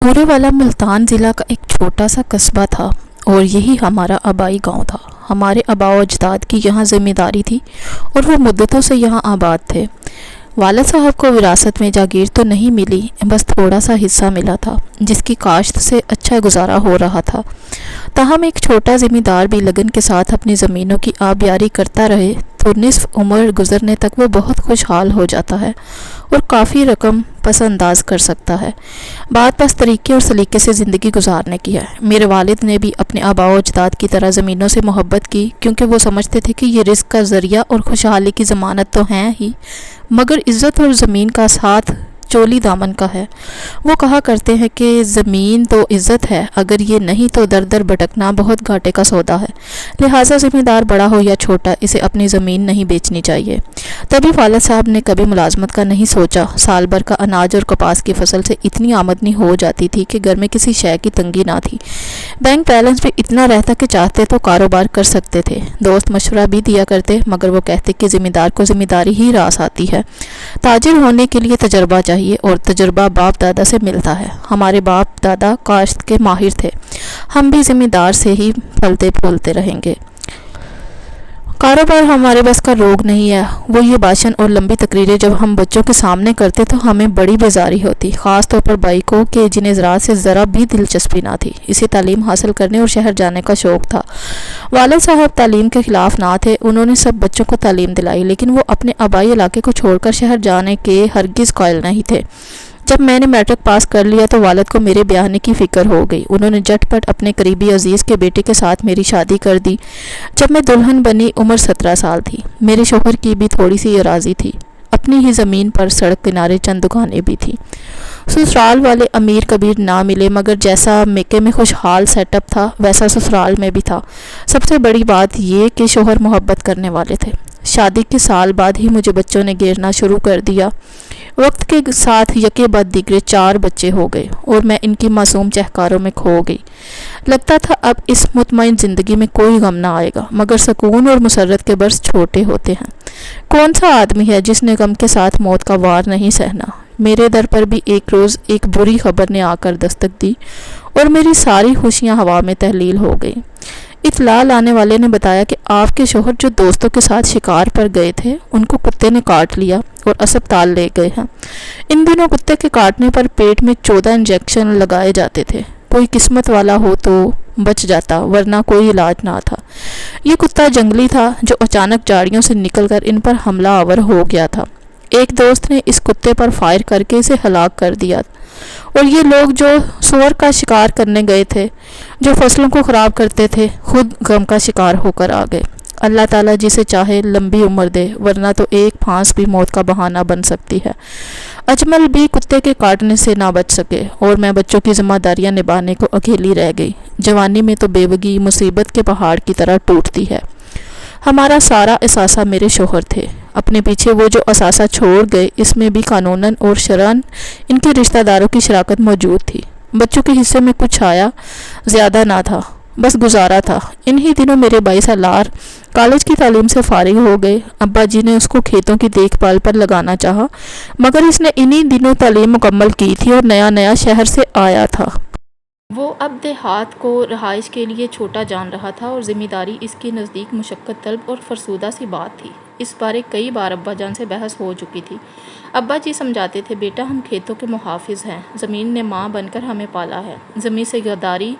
پورے والا ملتان ضلع کا ایک چھوٹا سا قصبہ تھا اور یہی ہمارا آبائی گاؤں تھا۔ ہمارے آباء و اجداد کی یہاں ذمہ داری تھی اور وہ مدتوں سے یہاں آباد تھے۔ والد صاحب کو وراثت میں جاگیر تو نہیں ملی، بس تھوڑا سا حصہ ملا تھا جس کی کاشت سے اچھا گزارا ہو رہا تھا۔ تاہم ایک چھوٹا ذمہ دار بھی لگن کے ساتھ اپنی زمینوں کی آبیاری کرتا رہے تو نصف عمر گزرنے تک وہ بہت خوشحال ہو جاتا ہے اور کافی رقم پس انداز کر سکتا ہے۔ بات بس طریقے اور سلیقے سے زندگی گزارنے کی ہے۔ میرے والد نے بھی اپنے آباء و اجداد کی طرح زمینوں سے محبت کی، کیونکہ وہ سمجھتے تھے کہ یہ رزق کا ذریعہ اور خوشحالی کی ضمانت تو ہیں ہی، مگر عزت اور زمین کا ساتھ چولی دامن کا ہے۔ وہ کہا کرتے ہیں کہ زمین تو عزت ہے، اگر یہ نہیں تو در در بھٹکنا بہت گھاٹے کا سودا ہے، لہٰذا ذمہ دار بڑا ہو یا چھوٹا اسے اپنی زمین نہیں بیچنی چاہیے۔ تبھی والد صاحب نے کبھی ملازمت کا نہیں سوچا۔ سال بھر کا اناج اور کپاس کی فصل سے اتنی آمدنی ہو جاتی تھی کہ گھر میں کسی شے کی تنگی نہ تھی۔ بینک بیلنس بھی اتنا رہتا کہ چاہتے تو کاروبار کر سکتے تھے۔ دوست مشورہ بھی دیا کرتے، مگر وہ کہتے کہ ذمہ دار کو ذمہ داری ہی راس آتی ہے۔ تاجر ہونے کے لیے تجربہ چاہیے اور تجربہ باپ دادا سے ملتا ہے۔ ہمارے باپ دادا کاشت کے ماہر تھے، ہم بھی ذمہ دار سے ہی پھلتے پھولتے رہیں گے۔ کاروبار ہمارے بس کا روگ نہیں ہے۔ وہ یہ بھاشن اور لمبی تقریریں جب ہم بچوں کے سامنے کرتے تو ہمیں بڑی بیزاری ہوتی، خاص طور پر بھائی کو کہ جنہیں زراعت سے ذرا بھی دلچسپی نہ تھی۔ اسے تعلیم حاصل کرنے اور شہر جانے کا شوق تھا۔ والد صاحب تعلیم کے خلاف نہ تھے، انہوں نے سب بچوں کو تعلیم دلائی، لیکن وہ اپنے آبائی علاقے کو چھوڑ کر شہر جانے کے ہرگز قائل نہیں تھے۔ جب میں نے میٹرک پاس کر لیا تو والد کو میرے بیاہ کی فکر ہو گئی۔ انہوں نے جھٹ پٹ اپنے قریبی عزیز کے بیٹے کے ساتھ میری شادی کر دی۔ جب میں دلہن بنی عمر 17 سال تھی۔ میرے شوہر کی بھی تھوڑی سی اراضی تھی، اپنی ہی زمین پر سڑک کنارے چند دکانیں بھی تھیں۔ سسرال والے امیر کبیر نہ ملے، مگر جیسا میکے میں خوشحال سیٹ اپ تھا ویسا سسرال میں بھی تھا۔ سب سے بڑی بات یہ کہ شوہر محبت کرنے والے تھے۔ شادی کے سال بعد ہی مجھے بچوں نے گھیرنا شروع کر دیا۔ وقت کے ساتھ یکے بعد دیگرے 4 بچے ہو گئے اور میں ان کی معصوم چہکاروں میں کھو گئی۔ لگتا تھا اب اس مطمئن زندگی میں کوئی غم نہ آئے گا، مگر سکون اور مسرت کے برس چھوٹے ہوتے ہیں۔ کون سا آدمی ہے جس نے غم کے ساتھ موت کا وار نہیں سہنا؟ میرے در پر بھی ایک روز ایک بری خبر نے آ کر دستک دی اور میری ساری خوشیاں ہوا میں تحلیل ہو گئی۔ اطلاع لانے والے نے بتایا کہ آپ کے شوہر جو دوستوں کے ساتھ شکار پر گئے تھے، ان کو کتے نے کاٹ لیا اور اسپتال لے گئے ہیں۔ ان دنوں کتے کے کاٹنے پر پیٹ میں 14 انجیکشن لگائے جاتے تھے۔ کوئی قسمت والا ہو تو بچ جاتا، ورنہ کوئی علاج نہ تھا۔ یہ کتا جنگلی تھا جو اچانک جھاڑیوں سے نکل کر ان پر حملہ آور ہو گیا تھا۔ ایک دوست نے اس کتے پر فائر کر کے اسے ہلاک کر دیا اور یہ لوگ جو سور کا شکار کرنے گئے تھے، جو فصلوں کو خراب کرتے تھے، خود غم کا شکار ہو کر آ گئے۔ اللہ تعالیٰ جسے چاہے لمبی عمر دے، ورنہ تو ایک پھانس بھی موت کا بہانہ بن سکتی ہے۔ اجمل بھی کتے کے کاٹنے سے نہ بچ سکے اور میں بچوں کی ذمہ داریاں نبھانے کو اکیلی رہ گئی۔ جوانی میں تو بیوگی مصیبت کے پہاڑ کی طرح ٹوٹتی ہے۔ ہمارا سارا اثاثہ میرے شوہر تھے۔ اپنے پیچھے وہ جو اثاثہ چھوڑ گئے، اس میں بھی قانوناً اور شرعاً ان کے رشتہ داروں کی شراکت موجود تھی۔ بچوں کے حصے میں کچھ آیا، زیادہ نہ تھا، بس گزارا تھا۔ انہی دنوں میرے بھائی سالار کالج کی تعلیم سے فارغ ہو گئے۔ ابا جی نے اس کو کھیتوں کی دیکھ بھال پر لگانا چاہا، مگر اس نے انہی دنوں تعلیم مکمل کی تھی اور نیا نیا شہر سے آیا تھا۔ وہ اب دیہات کو رہائش کے لیے چھوٹا جان رہا تھا اور ذمہ داری اس کے نزدیک مشقت طلب اور فرسودہ سی بات تھی۔ اس بارے کئی بار ابا جان سے بحث ہو چکی تھی۔ ابا جی سمجھاتے تھے، بیٹا ہم کھیتوں کے محافظ ہیں، زمین نے ماں بن کر ہمیں پالا ہے، زمین سے غداری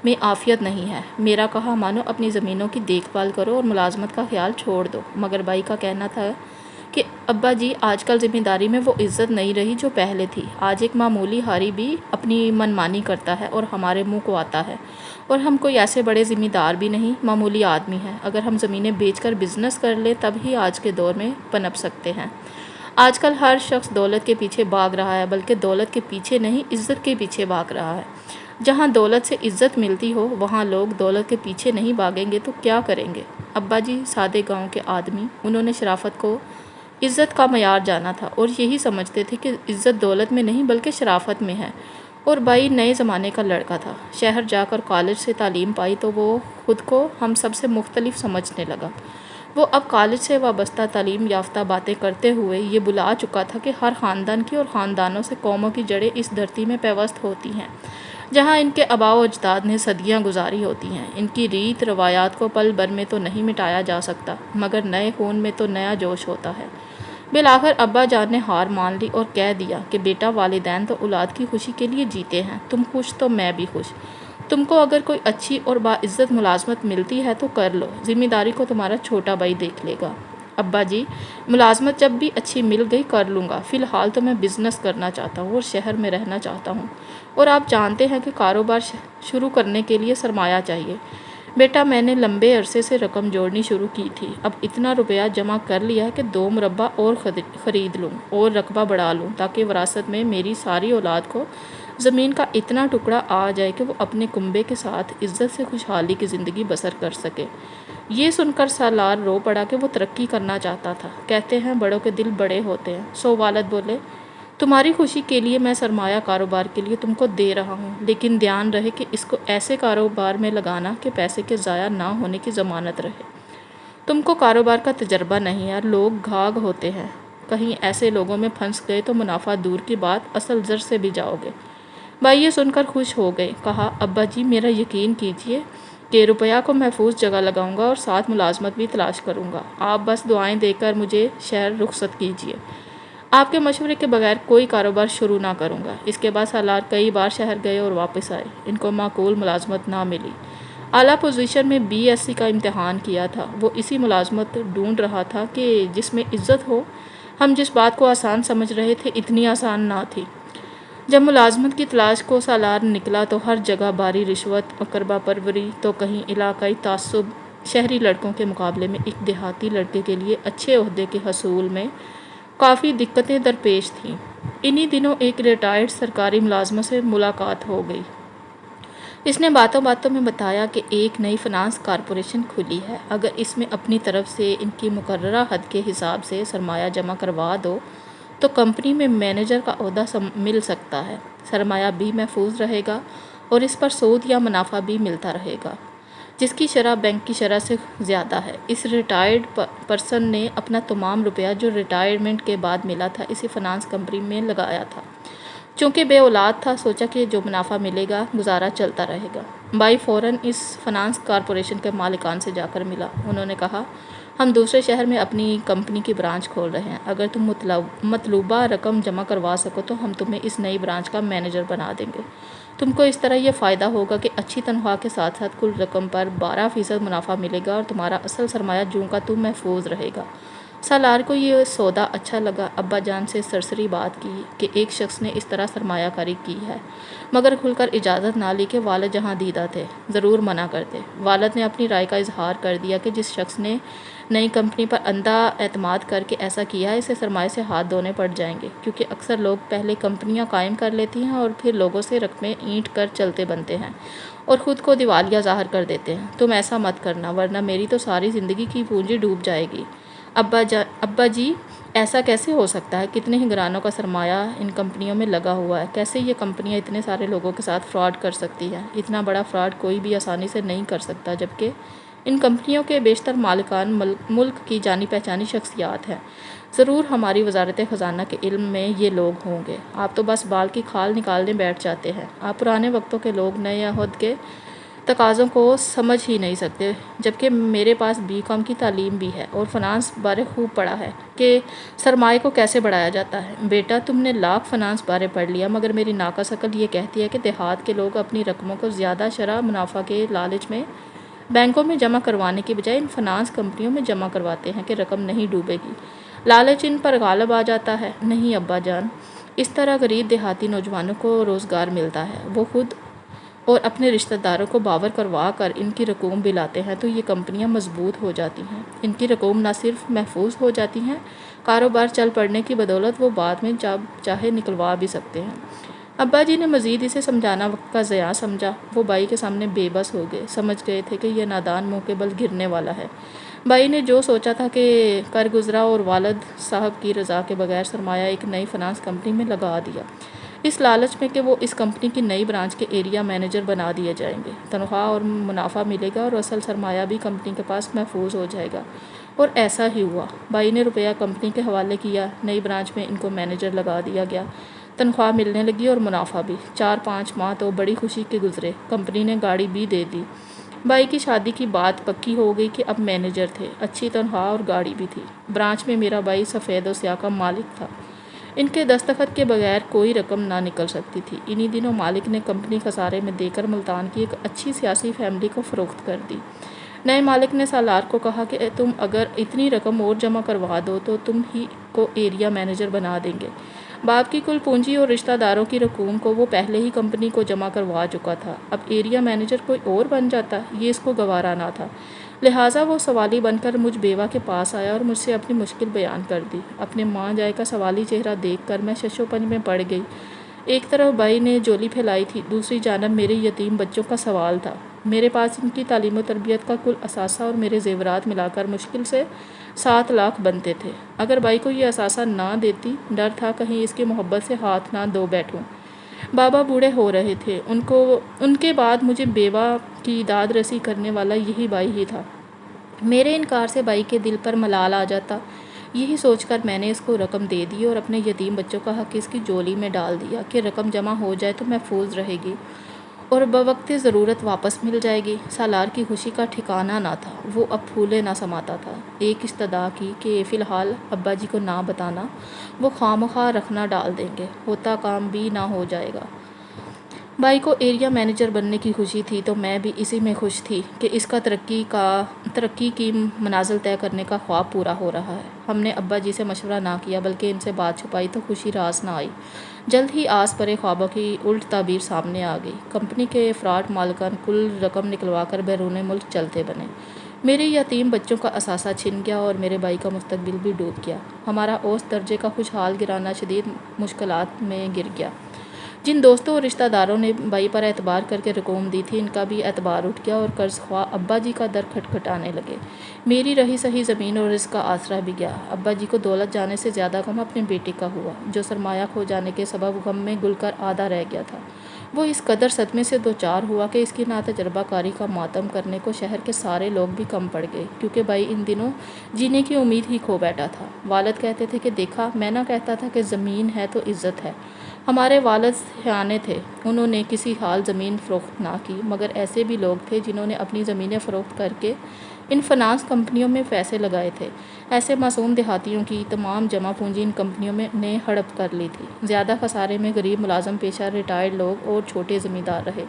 میں عافیت نہیں ہے۔ میرا کہا مانو، اپنی زمینوں کی دیکھ بھال کرو اور ملازمت کا خیال چھوڑ دو۔ مگر بھائی کا کہنا تھا کہ ابا جی آج کل ذمہ داری میں وہ عزت نہیں رہی جو پہلے تھی۔ آج ایک معمولی ہاری بھی اپنی منمانی کرتا ہے اور ہمارے منہ کو آتا ہے، اور ہم کوئی ایسے بڑے ذمہ دار بھی نہیں، معمولی آدمی ہیں۔ اگر ہم زمینیں بیچ کر بزنس کر لیں تب ہی آج کے دور میں پنپ سکتے ہیں۔ آج کل ہر شخص دولت کے پیچھے بھاگ رہا ہے، بلکہ دولت کے پیچھے نہیں، عزت کے پیچھے بھاگ رہا ہے۔ جہاں دولت سے عزت ملتی ہو وہاں لوگ دولت کے پیچھے نہیں بھاگیں گے تو کیا کریں گے؟ ابا جی سادے گاؤں کے آدمی، انہوں نے شرافت کو عزت کا معیار جانا تھا اور یہی سمجھتے تھے کہ عزت دولت میں نہیں بلکہ شرافت میں ہے۔ اور بھائی نئے زمانے کا لڑکا تھا، شہر جا کر کالج سے تعلیم پائی تو وہ خود کو ہم سب سے مختلف سمجھنے لگا۔ وہ اب کالج سے وابستہ تعلیم یافتہ باتیں کرتے ہوئے یہ بلا چکا تھا کہ ہر خاندان کی اور خاندانوں سے قوموں کی جڑیں اس دھرتی میں پیوست ہوتی ہیں جہاں ان کے آباء و اجداد نے صدیاں گزاری ہوتی ہیں۔ ان کی ریت روایات کو پل بھر میں تو نہیں مٹایا جا سکتا، مگر نئے خون میں تو نیا جوش ہوتا ہے۔ بالآخر ابا جان نے ہار مان لی اور کہہ دیا کہ بیٹا، والدین تو اولاد کی خوشی کے لیے جیتے ہیں، تم خوش تو میں بھی خوش۔ تم کو اگر کوئی اچھی اور باعزت ملازمت ملتی ہے تو کر لو، ذمہ داری کو تمہارا چھوٹا بھائی دیکھ لے گا۔ ابا جی، ملازمت جب بھی اچھی مل گئی کر لوں گا، فی الحال تو میں بزنس کرنا چاہتا ہوں اور شہر میں رہنا چاہتا ہوں، اور آپ جانتے ہیں کہ کاروبار شروع کرنے کے لیے سرمایہ چاہیے۔ بیٹا، میں نے لمبے عرصے سے رقم جوڑنی شروع کی تھی، اب اتنا روپیہ جمع کر لیا ہے کہ 2 مربع اور خرید لوں اور رقبہ بڑھا لوں، تاکہ وراثت میں میری ساری اولاد کو زمین کا اتنا ٹکڑا آ جائے کہ وہ اپنے کنبے کے ساتھ عزت سے خوشحالی کی زندگی بسر کر سکے۔ یہ سن کر سالار رو پڑا کہ وہ ترقی کرنا چاہتا تھا۔ کہتے ہیں بڑوں کے دل بڑے ہوتے ہیں۔ سو والد بولے، تمہاری خوشی کے لیے میں سرمایہ کاروبار کے لیے تم کو دے رہا ہوں، لیکن دھیان رہے کہ اس کو ایسے کاروبار میں لگانا کہ پیسے کے ضائع نہ ہونے کی ضمانت رہے۔ تم کو کاروبار کا تجربہ نہیں ہے، لوگ گھاگ ہوتے ہیں، کہیں ایسے لوگوں میں پھنس گئے تو منافع دور کی بات اصل زر سے بھی جاؤ گے۔ بھائی یہ سن کر خوش ہو گئے۔ کہا، ابا جی میرا یقین کیجئے کہ روپیہ کو محفوظ جگہ لگاؤں گا اور ساتھ ملازمت بھی تلاش کروں گا، آپ بس دعائیں دے کر مجھے شہر رخصت کیجئے۔ آپ کے مشورے کے بغیر کوئی کاروبار شروع نہ کروں گا۔ اس کے بعد سالار کئی بار شہر گئے اور واپس آئے، ان کو معقول ملازمت نہ ملی۔ اعلیٰ پوزیشن میں BSc کا امتحان کیا تھا، وہ اسی ملازمت ڈھونڈ رہا تھا کہ جس میں عزت ہو۔ ہم جس بات کو آسان سمجھ رہے تھے اتنی آسان نہ تھی۔ جب ملازمت کی تلاش کو سالار نکلا تو ہر جگہ بھاری رشوت، اقربا پروری، تو کہیں علاقائی تعصب، شہری لڑکوں کے مقابلے میں ایک دیہاتی لڑکے کے لیے اچھے عہدے کے حصول میں کافی دقتیں درپیش تھیں۔ انہی دنوں ایک ریٹائرڈ سرکاری ملازمہ سے ملاقات ہو گئی۔ اس نے باتوں باتوں میں بتایا کہ ایک نئی فنانس کارپوریشن کھلی ہے، اگر اس میں اپنی طرف سے ان کی مقررہ حد کے حساب سے سرمایہ جمع کروا دو تو کمپنی میں مینیجر کا عہدہ مل سکتا ہے، سرمایہ بھی محفوظ رہے گا اور اس پر سود یا منافع بھی ملتا رہے گا، جس کی شرح بینک کی شرح سے زیادہ ہے۔ اس ریٹائرڈ پرسن نے اپنا تمام روپیہ جو ریٹائرمنٹ کے بعد ملا تھا اسی فنانس کمپنی میں لگایا تھا۔ چونکہ بے اولاد تھا، سوچا کہ جو منافع ملے گا گزارا چلتا رہے گا۔ بھائی فوراً اس فنانس کارپوریشن کے مالکان سے جا کر ملا۔ انہوں نے کہا، ہم دوسرے شہر میں اپنی کمپنی کی برانچ کھول رہے ہیں، اگر تم مطلوبہ رقم جمع کروا سکو تو ہم تمہیں اس نئی برانچ کا مینیجر بنا دیں گے۔ تم کو اس طرح یہ فائدہ ہوگا کہ اچھی تنخواہ کے ساتھ ساتھ کل رقم پر 12% منافع ملے گا اور تمہارا اصل سرمایہ جوں کا توں محفوظ رہے گا۔ سالار کو یہ سودا اچھا لگا۔ ابا جان سے سرسری بات کی کہ ایک شخص نے اس طرح سرمایہ کاری کی ہے، مگر کھل کر اجازت نہ لی کہ والد جہاں دیدہ تھے ضرور منع کرتے۔ والد نے اپنی رائے کا اظہار کر دیا کہ جس شخص نے نئی کمپنی پر اندھا اعتماد کر کے ایسا کیا ہے، اسے سرمایہ سے ہاتھ دھونے پڑ جائیں گے، کیونکہ اکثر لوگ پہلے کمپنیاں قائم کر لیتی ہیں اور پھر لوگوں سے رقمیں اینٹ کر چلتے بنتے ہیں اور خود کو دیوالیہ ظاہر کر دیتے ہیں۔ تم ایسا مت کرنا، ورنہ میری تو ساری زندگی کی پونجی ڈوب جائے گی۔ ابا جی، ایسا کیسے ہو سکتا ہے؟ کتنے ہی گھرانوں کا سرمایہ ان کمپنیوں میں لگا ہوا ہے، کیسے یہ کمپنیاں اتنے سارے لوگوں کے ساتھ فراڈ کر سکتی ہیں؟ اتنا بڑا فراڈ کوئی بھی آسانی سے نہیں کر سکتا، جبکہ ان کمپنیوں کے بیشتر مالکان ملک کی جانی پہچانی شخصیات ہیں۔ ضرور ہماری وزارت خزانہ کے علم میں یہ لوگ ہوں گے۔ آپ تو بس بال کی کھال نکالنے بیٹھ جاتے ہیں۔ آپ پرانے وقتوں کے لوگ نئے عہد کے تقاضوں کو سمجھ ہی نہیں سکتے، جبکہ میرے پاس BCom کی تعلیم بھی ہے اور فنانس بارے خوب پڑھا ہے کہ سرمایہ کو کیسے بڑھایا جاتا ہے۔ بیٹا، تم نے لاکھ فنانس بارے پڑھ لیا، مگر میری ناقص عقل یہ کہتی ہے کہ دیہات کے لوگ اپنی رقموں کو زیادہ شرح منافع کے لالچ میں بینکوں میں جمع کروانے کی بجائے ان فنانس کمپنیوں میں جمع کرواتے ہیں کہ رقم نہیں ڈوبے گی۔ لالچ ان پر غالب آ جاتا ہے۔ نہیں ابا جان، اس طرح غریب دیہاتی نوجوانوں کو روزگار ملتا ہے، وہ خود اور اپنے رشتہ داروں کو باور کروا کر ان کی رقوم بھی لاتے ہیں تو یہ کمپنیاں مضبوط ہو جاتی ہیں۔ ان کی رقوم نہ صرف محفوظ ہو جاتی ہیں، کاروبار چل پڑنے کی بدولت وہ بعد میں جب چاہے نکلوا بھی سکتے ہیں۔ ابا جی نے مزید اسے سمجھانا وقت کا ضیاع سمجھا۔ وہ بھائی کے سامنے بے بس ہو گئے، سمجھ گئے تھے کہ یہ نادان منہ کے بل گرنے والا ہے۔ بھائی نے جو سوچا تھا کہ کر گزرا اور والد صاحب کی رضا کے بغیر سرمایہ ایک نئی فنانس کمپنی میں لگا دیا۔ اس لالچ میں کہ وہ اس کمپنی کی نئی برانچ کے ایریا مینیجر بنا دیے جائیں گے، تنخواہ اور منافع ملے گا اور اصل سرمایہ بھی کمپنی کے پاس محفوظ ہو جائے گا۔ اور ایسا ہی ہوا۔ بھائی نے روپیہ کمپنی کے حوالے کیا، نئی برانچ میں ان کو مینیجر لگا دیا گیا، تنخواہ ملنے لگی اور منافع بھی۔ 4-5 ماہ تو بڑی خوشی کے گزرے، کمپنی نے گاڑی بھی دے دی۔ بھائی کی شادی کی بات پکی ہو گئی کہ اب مینیجر تھے، اچھی تنخواہ اور گاڑی بھی تھی۔ برانچ میں میرا بھائی سفید و سیاہ کا مالک تھا، ان کے دستخط کے بغیر کوئی رقم نہ نکل سکتی تھی۔ انہی دنوں مالک نے کمپنی خسارے میں دے کر ملتان کی ایک اچھی سیاسی فیملی کو فروخت کر دی۔ نئے مالک نے سالار کو کہا کہ تم اگر اتنی رقم اور جمع کروا دو تو تم ہی کو ایریا مینیجر بنا دیں گے۔ باپ کی کل پونجی اور رشتہ داروں کی رقوم کو وہ پہلے ہی کمپنی کو جمع کروا چکا تھا، اب ایریا مینیجر کوئی اور بن جاتا، یہ اس کو گوارا نہ تھا۔ لہٰذا وہ سوالی بن کر مجھ بیوہ کے پاس آیا اور مجھ سے اپنی مشکل بیان کر دی۔ اپنے ماں جائے کا سوالی چہرہ دیکھ کر میں شش و پنج میں پڑ گئی۔ ایک طرف بھائی نے جولی پھیلائی تھی، دوسری جانب میرے یتیم بچوں کا سوال تھا۔ میرے پاس ان کی تعلیم و تربیت کا کل اثاثہ اور میرے زیورات ملا کر مشکل سے 7 لاکھ بنتے تھے۔ اگر بھائی کو یہ اثاثہ نہ دیتی، ڈر تھا کہیں اس کی محبت سے ہاتھ نہ دھو بیٹھوں۔ بابا بوڑھے ہو رہے تھے، ان کے بعد مجھے بیوہ کی داد رسی کرنے والا یہی بھائی ہی تھا۔ میرے انکار سے بھائی کے دل پر ملال آ جاتا، یہی سوچ کر میں نے اس کو رقم دے دی اور اپنے یتیم بچوں کا حق اس کی جولی میں ڈال دیا کہ رقم جمع ہو جائے تو محفوظ رہے گی اور بوقت ضرورت واپس مل جائے گی۔ سالار کی خوشی کا ٹھکانہ نہ تھا، وہ اب پھولے نہ سماتا تھا۔ ایک استدعا کی کہ فی الحال ابا جی کو نہ بتانا، وہ خواہ رکھنا ڈال دیں گے، ہوتا کام بھی نہ ہو جائے گا۔ بھائی کو ایریا مینیجر بننے کی خوشی تھی تو میں بھی اسی میں خوش تھی کہ اس کا ترقی کی منازل طے کرنے کا خواب پورا ہو رہا ہے۔ ہم نے ابا جی سے مشورہ نہ کیا بلکہ ان سے بات چھپائی تو خوشی راس نہ آئی۔ جلد ہی آس پرے خوابوں کی الٹ تعبیر سامنے آ گئی۔ کمپنی کے فراڈ مالکان کل رقم نکلوا کر بیرون ملک چلتے بنے۔ میرے یتیم بچوں کا اثاثہ چھن گیا اور میرے بھائی کا مستقبل بھی ڈوب گیا۔ ہمارا اوسط درجے کا خوشحال گھرانہ شدید مشکلات میں گر گیا۔ جن دوستوں اور رشتہ داروں نے بھائی پر اعتبار کر کے رقوم دی تھی، ان کا بھی اعتبار اٹھ گیا اور قرض خواہ ابا جی کا در کھٹکھٹانے لگے۔ میری رہی سہی زمین اور رزق کا آسرا بھی گیا۔ ابا جی کو دولت جانے سے زیادہ غم اپنے بیٹے کا ہوا، جو سرمایہ کھو جانے کے سبب غم میں گل کر آدھا رہ گیا تھا۔ وہ اس قدر صدمے سے دوچار ہوا کہ اس کی ناتجربہ کاری کا ماتم کرنے کو شہر کے سارے لوگ بھی کم پڑ گئے، کیونکہ بھائی ان دنوں جینے کی امید ہی کھو بیٹھا تھا۔ والد کہتے تھے کہ دیکھا، میں نہ کہتا تھا کہ زمین ہے تو عزت ہے۔ ہمارے والد سیانے تھے، انہوں نے کسی حال زمین فروخت نہ کی، مگر ایسے بھی لوگ تھے جنہوں نے اپنی زمینیں فروخت کر کے ان فنانس کمپنیوں میں پیسے لگائے تھے۔ ایسے معصوم دیہاتیوں کی تمام جمع پونجی ان کمپنیوں نے ہڑپ کر لی تھی۔ زیادہ خسارے میں غریب ملازم پیشہ ریٹائرڈ لوگ اور چھوٹے زمیندار رہے،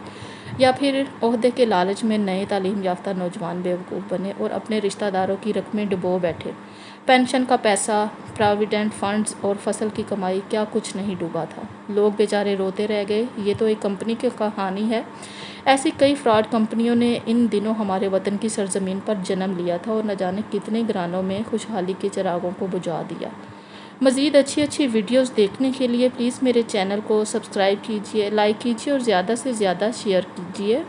یا پھر عہدے کے لالچ میں نئے تعلیم یافتہ نوجوان بیوقوف بنے اور اپنے رشتہ داروں کی رقمیں ڈبو بیٹھے۔ پینشن کا پیسہ، پراویڈنٹ فنڈز اور فصل کی کمائی، کیا کچھ نہیں ڈوبا تھا۔ لوگ بیچارے روتے رہ گئے۔ یہ تو ایک کمپنی کی کہانی ہے۔ ایسی کئی فراڈ کمپنیوں نے ان دنوں ہمارے وطن کی سرزمین پر جنم لیا تھا اور نہ جانے کتنے گھرانوں میں خوشحالی کے چراغوں کو بجھا دیا۔ مزید اچھی ویڈیوز دیکھنے کے لیے پلیز میرے چینل کو سبسکرائب کیجیے، لائک کیجیے اور زیادہ سے زیادہ شیئر کیجیے۔